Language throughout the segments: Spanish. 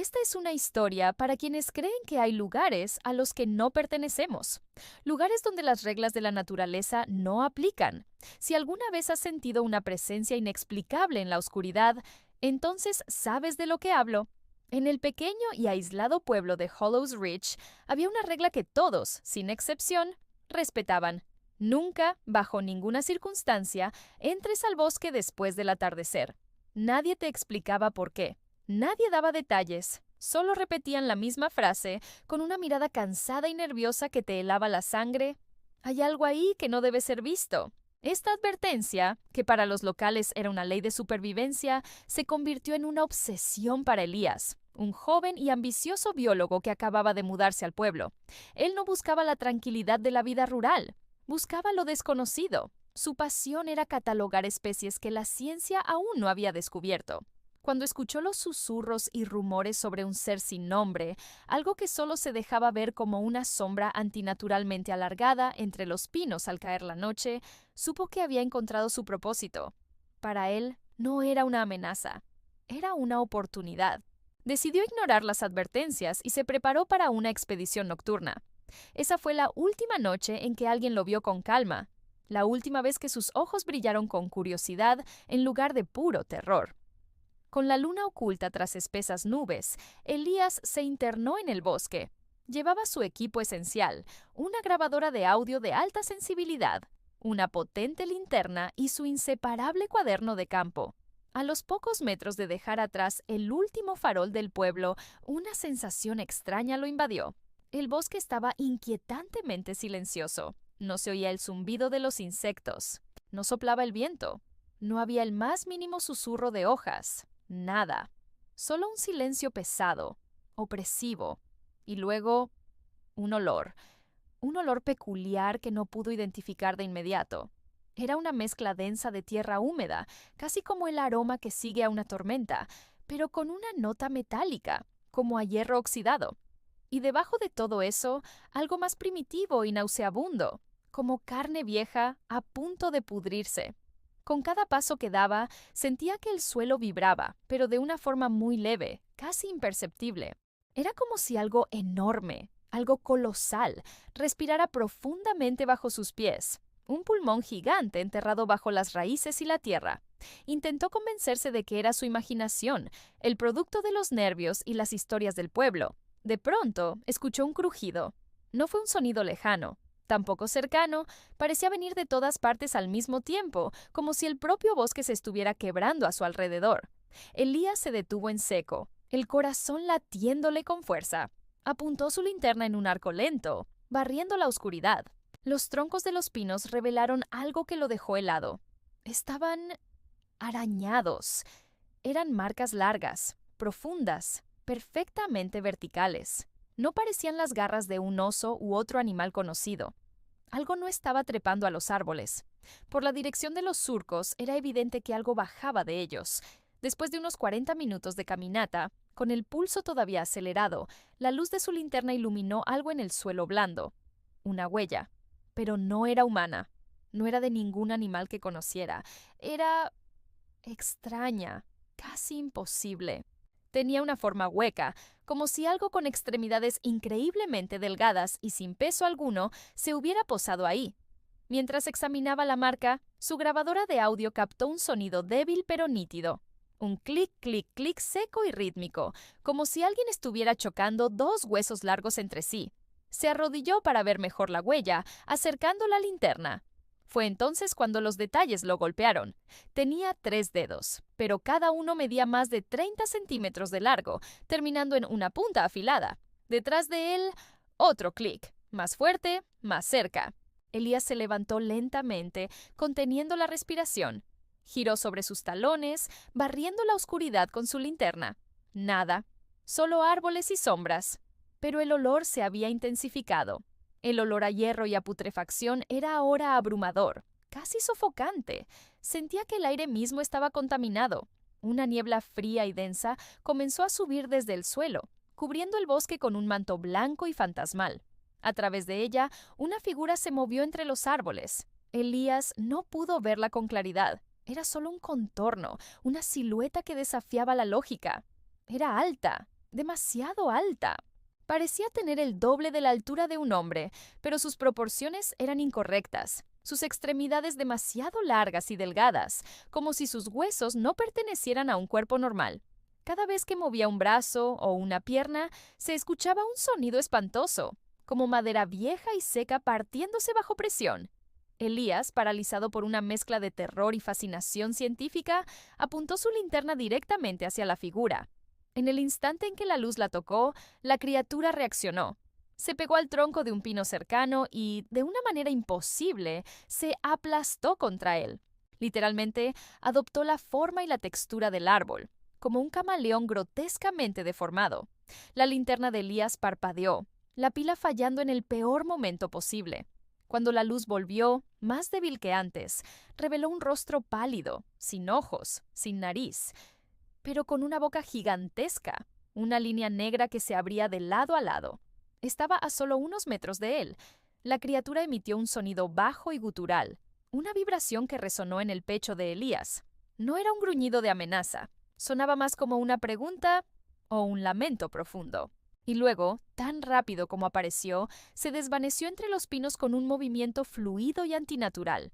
Esta es una historia para quienes creen que hay lugares a los que no pertenecemos, lugares donde las reglas de la naturaleza no aplican. Si alguna vez has sentido una presencia inexplicable en la oscuridad, entonces sabes de lo que hablo. En el pequeño y aislado pueblo de Hollows Ridge había una regla que todos, sin excepción, respetaban. Nunca, bajo ninguna circunstancia, entres al bosque después del atardecer. Nadie te explicaba por qué. Nadie daba detalles, solo repetían la misma frase con una mirada cansada y nerviosa que te helaba la sangre. Hay algo ahí que no debe ser visto. Esta advertencia, que para los locales era una ley de supervivencia, se convirtió en una obsesión para Elías, un joven y ambicioso biólogo que acababa de mudarse al pueblo. Él no buscaba la tranquilidad de la vida rural, buscaba lo desconocido. Su pasión era catalogar especies que la ciencia aún no había descubierto. Cuando escuchó los susurros y rumores sobre un ser sin nombre, algo que solo se dejaba ver como una sombra antinaturalmente alargada entre los pinos al caer la noche, supo que había encontrado su propósito. Para él, no era una amenaza, era una oportunidad. Decidió ignorar las advertencias y se preparó para una expedición nocturna. Esa fue la última noche en que alguien lo vio con calma, la última vez que sus ojos brillaron con curiosidad en lugar de puro terror. Con la luna oculta tras espesas nubes, Elías se internó en el bosque. Llevaba su equipo esencial, una grabadora de audio de alta sensibilidad, una potente linterna y su inseparable cuaderno de campo. A los pocos metros de dejar atrás el último farol del pueblo, una sensación extraña lo invadió. El bosque estaba inquietantemente silencioso. No se oía el zumbido de los insectos. No soplaba el viento. No había el más mínimo susurro de hojas. Nada. Solo un silencio pesado, opresivo. Y luego, un olor. Un olor peculiar que no pudo identificar de inmediato. Era una mezcla densa de tierra húmeda, casi como el aroma que sigue a una tormenta, pero con una nota metálica, como a hierro oxidado. Y debajo de todo eso, algo más primitivo y nauseabundo, como carne vieja a punto de pudrirse. Con cada paso que daba, sentía que el suelo vibraba, pero de una forma muy leve, casi imperceptible. Era como si algo enorme, algo colosal, respirara profundamente bajo sus pies. Un pulmón gigante enterrado bajo las raíces y la tierra. Intentó convencerse de que era su imaginación, el producto de los nervios y las historias del pueblo. De pronto, escuchó un crujido. No fue un sonido lejano. Tampoco cercano, parecía venir de todas partes al mismo tiempo, como si el propio bosque se estuviera quebrando a su alrededor. Elías se detuvo en seco, el corazón latiéndole con fuerza. Apuntó su linterna en un arco lento, barriendo la oscuridad. Los troncos de los pinos revelaron algo que lo dejó helado. Estaban arañados. Eran marcas largas, profundas, perfectamente verticales. No parecían las garras de un oso u otro animal conocido. Algo no estaba trepando a los árboles. Por la dirección de los surcos era evidente que algo bajaba de ellos. Después de unos 40 minutos de caminata, con el pulso todavía acelerado, la luz de su linterna iluminó algo en el suelo blando. Una huella. Pero no era humana. No era de ningún animal que conociera. Era extraña, casi imposible. Tenía una forma hueca, como si algo con extremidades increíblemente delgadas y sin peso alguno se hubiera posado ahí. Mientras examinaba la marca, su grabadora de audio captó un sonido débil pero nítido. Un clic, clic, clic seco y rítmico, como si alguien estuviera chocando dos huesos largos entre sí. Se arrodilló para ver mejor la huella, acercando la linterna. Fue entonces cuando los detalles lo golpearon. Tenía 3 dedos, pero cada uno medía más de 30 centímetros de largo, terminando en una punta afilada. Detrás de él, otro clic, más fuerte, más cerca. Elías se levantó lentamente, conteniendo la respiración. Giró sobre sus talones, barriendo la oscuridad con su linterna. Nada, solo árboles y sombras. Pero el olor se había intensificado. El olor a hierro y a putrefacción era ahora abrumador, casi sofocante. Sentía que el aire mismo estaba contaminado. Una niebla fría y densa comenzó a subir desde el suelo, cubriendo el bosque con un manto blanco y fantasmal. A través de ella, una figura se movió entre los árboles. Elías no pudo verla con claridad. Era solo un contorno, una silueta que desafiaba la lógica. Era alta, demasiado alta. Parecía tener el doble de la altura de un hombre, pero sus proporciones eran incorrectas. Sus extremidades demasiado largas y delgadas, como si sus huesos no pertenecieran a un cuerpo normal. Cada vez que movía un brazo o una pierna, se escuchaba un sonido espantoso, como madera vieja y seca partiéndose bajo presión. Elías, paralizado por una mezcla de terror y fascinación científica, apuntó su linterna directamente hacia la figura. En el instante en que la luz la tocó, la criatura reaccionó. Se pegó al tronco de un pino cercano y, de una manera imposible, se aplastó contra él. Literalmente, adoptó la forma y la textura del árbol, como un camaleón grotescamente deformado. La linterna de Elías parpadeó, la pila fallando en el peor momento posible. Cuando la luz volvió, más débil que antes, reveló un rostro pálido, sin ojos, sin nariz, pero con una boca gigantesca, una línea negra que se abría de lado a lado. Estaba a solo unos metros de él. La criatura emitió un sonido bajo y gutural, una vibración que resonó en el pecho de Elías. No era un gruñido de amenaza, sonaba más como una pregunta o un lamento profundo. Y luego, tan rápido como apareció, se desvaneció entre los pinos con un movimiento fluido y antinatural.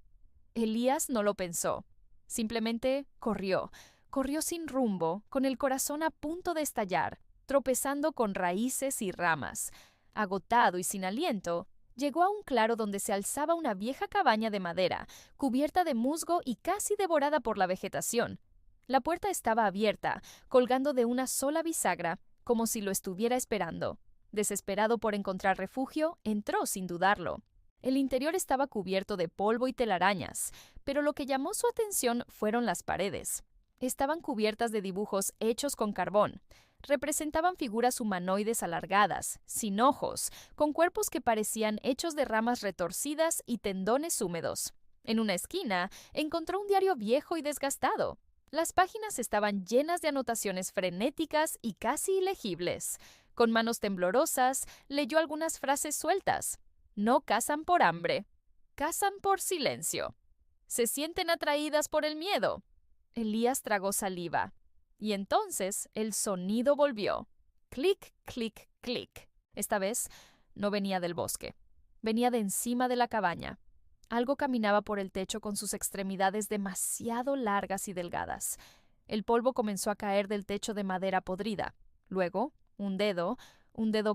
Elías no lo pensó. Simplemente corrió. Corrió sin rumbo, con el corazón a punto de estallar, tropezando con raíces y ramas. Agotado y sin aliento, llegó a un claro donde se alzaba una vieja cabaña de madera, cubierta de musgo y casi devorada por la vegetación. La puerta estaba abierta, colgando de una sola bisagra, como si lo estuviera esperando. Desesperado por encontrar refugio, entró sin dudarlo. El interior estaba cubierto de polvo y telarañas, pero lo que llamó su atención fueron las paredes. Estaban cubiertas de dibujos hechos con carbón. Representaban figuras humanoides alargadas, sin ojos, con cuerpos que parecían hechos de ramas retorcidas y tendones húmedos. En una esquina encontró un diario viejo y desgastado. Las páginas estaban llenas de anotaciones frenéticas y casi ilegibles. Con manos temblorosas, leyó algunas frases sueltas. No cazan por hambre, cazan por silencio. Se sienten atraídas por el miedo. Elías tragó saliva. Y entonces el sonido volvió. Clic, clic, clic. Esta vez no venía del bosque. Venía de encima de la cabaña. Algo caminaba por el techo con sus extremidades demasiado largas y delgadas. El polvo comenzó a caer del techo de madera podrida. Luego, un dedo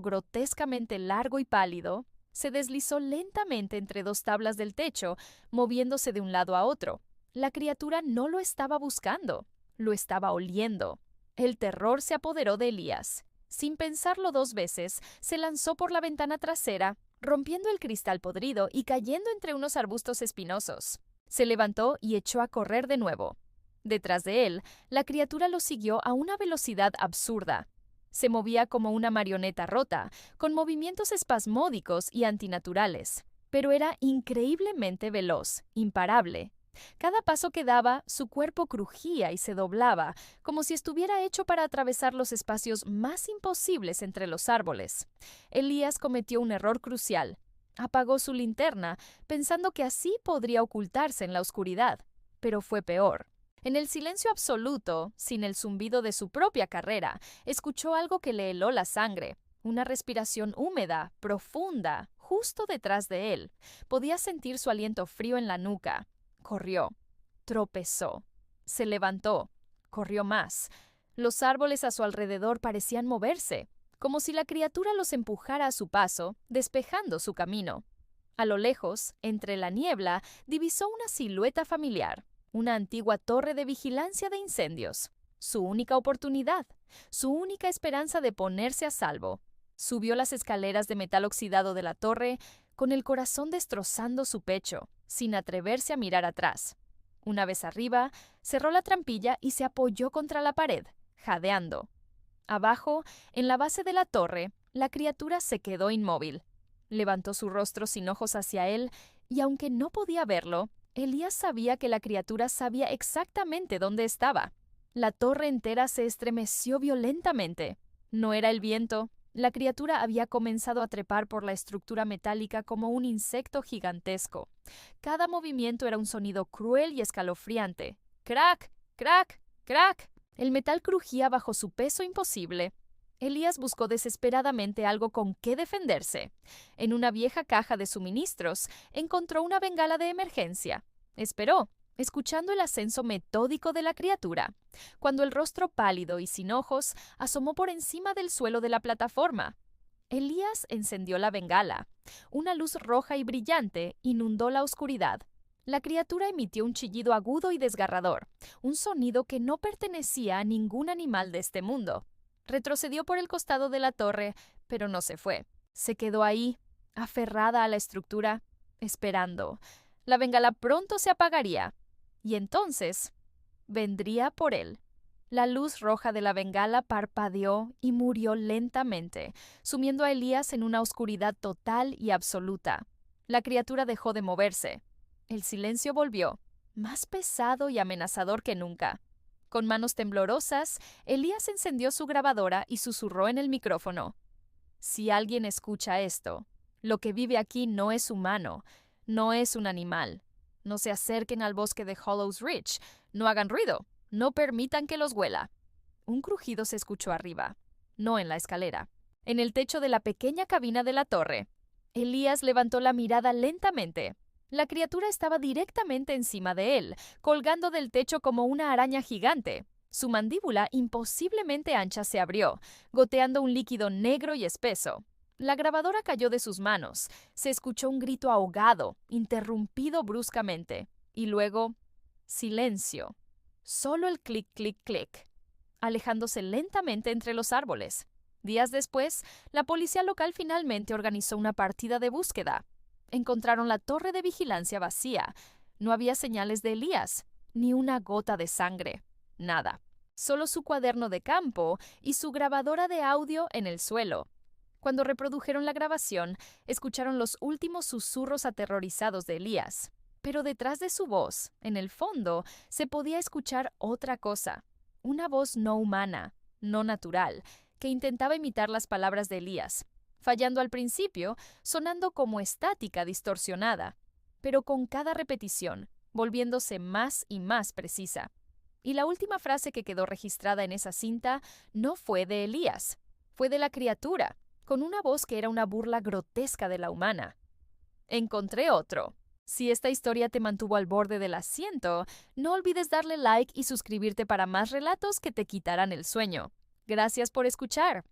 grotescamente largo y pálido, se deslizó lentamente entre dos tablas del techo, moviéndose de un lado a otro. La criatura no lo estaba buscando, lo estaba oliendo. El terror se apoderó de Elías. Sin pensarlo dos veces, se lanzó por la ventana trasera, rompiendo el cristal podrido y cayendo entre unos arbustos espinosos. Se levantó y echó a correr de nuevo. Detrás de él, la criatura lo siguió a una velocidad absurda. Se movía como una marioneta rota, con movimientos espasmódicos y antinaturales, pero era increíblemente veloz, imparable. Cada paso que daba, su cuerpo crujía y se doblaba, como si estuviera hecho para atravesar los espacios más imposibles entre los árboles. Elías cometió un error crucial. Apagó su linterna, pensando que así podría ocultarse en la oscuridad. Pero fue peor. En el silencio absoluto, sin el zumbido de su propia carrera, escuchó algo que le heló la sangre. Una respiración húmeda, profunda, justo detrás de él. Podía sentir su aliento frío en la nuca. Corrió. Tropezó. Se levantó. Corrió más. Los árboles a su alrededor parecían moverse, como si la criatura los empujara a su paso, despejando su camino. A lo lejos, entre la niebla, divisó una silueta familiar, una antigua torre de vigilancia de incendios. Su única oportunidad, su única esperanza de ponerse a salvo. Subió las escaleras de metal oxidado de la torre, con el corazón destrozando su pecho, sin atreverse a mirar atrás. Una vez arriba, cerró la trampilla y se apoyó contra la pared, jadeando. Abajo, en la base de la torre, la criatura se quedó inmóvil. Levantó su rostro sin ojos hacia él, y aunque no podía verlo, Elías sabía que la criatura sabía exactamente dónde estaba. La torre entera se estremeció violentamente. No era el viento. La criatura había comenzado a trepar por la estructura metálica como un insecto gigantesco. Cada movimiento era un sonido cruel y escalofriante. ¡Crack! ¡Crack! ¡Crack! El metal crujía bajo su peso imposible. Elías buscó desesperadamente algo con qué defenderse. En una vieja caja de suministros encontró una bengala de emergencia. Esperó, escuchando el ascenso metódico de la criatura, cuando el rostro pálido y sin ojos asomó por encima del suelo de la plataforma. Elías encendió la bengala. Una luz roja y brillante inundó la oscuridad. La criatura emitió un chillido agudo y desgarrador, un sonido que no pertenecía a ningún animal de este mundo. Retrocedió por el costado de la torre, pero no se fue. Se quedó ahí, aferrada a la estructura, esperando. La bengala pronto se apagaría, y entonces vendría por él. La luz roja de la bengala parpadeó y murió lentamente, sumiendo a Elías en una oscuridad total y absoluta. La criatura dejó de moverse. El silencio volvió, más pesado y amenazador que nunca. Con manos temblorosas, Elías encendió su grabadora y susurró en el micrófono. Si alguien escucha esto, lo que vive aquí no es humano, no es un animal. No se acerquen al bosque de Hollows Ridge, no hagan ruido, no permitan que los huela. Un crujido se escuchó arriba, no en la escalera, en el techo de la pequeña cabina de la torre. Elías levantó la mirada lentamente. La criatura estaba directamente encima de él, colgando del techo como una araña gigante. Su mandíbula imposiblemente ancha se abrió, goteando un líquido negro y espeso. La grabadora cayó de sus manos. Se escuchó un grito ahogado, interrumpido bruscamente. Y luego, silencio. Solo el clic, clic, clic, alejándose lentamente entre los árboles. Días después, la policía local finalmente organizó una partida de búsqueda. Encontraron la torre de vigilancia vacía. No había señales de Elías, ni una gota de sangre. Nada. Solo su cuaderno de campo y su grabadora de audio en el suelo. Cuando reprodujeron la grabación, escucharon los últimos susurros aterrorizados de Elías. Pero detrás de su voz, en el fondo, se podía escuchar otra cosa. Una voz no humana, no natural, que intentaba imitar las palabras de Elías, fallando al principio, sonando como estática distorsionada, pero con cada repetición, volviéndose más y más precisa. Y la última frase que quedó registrada en esa cinta no fue de Elías, fue de la criatura, con una voz que era una burla grotesca de la humana. Encontré otro. Si esta historia te mantuvo al borde del asiento, no olvides darle like y suscribirte para más relatos que te quitarán el sueño. Gracias por escuchar.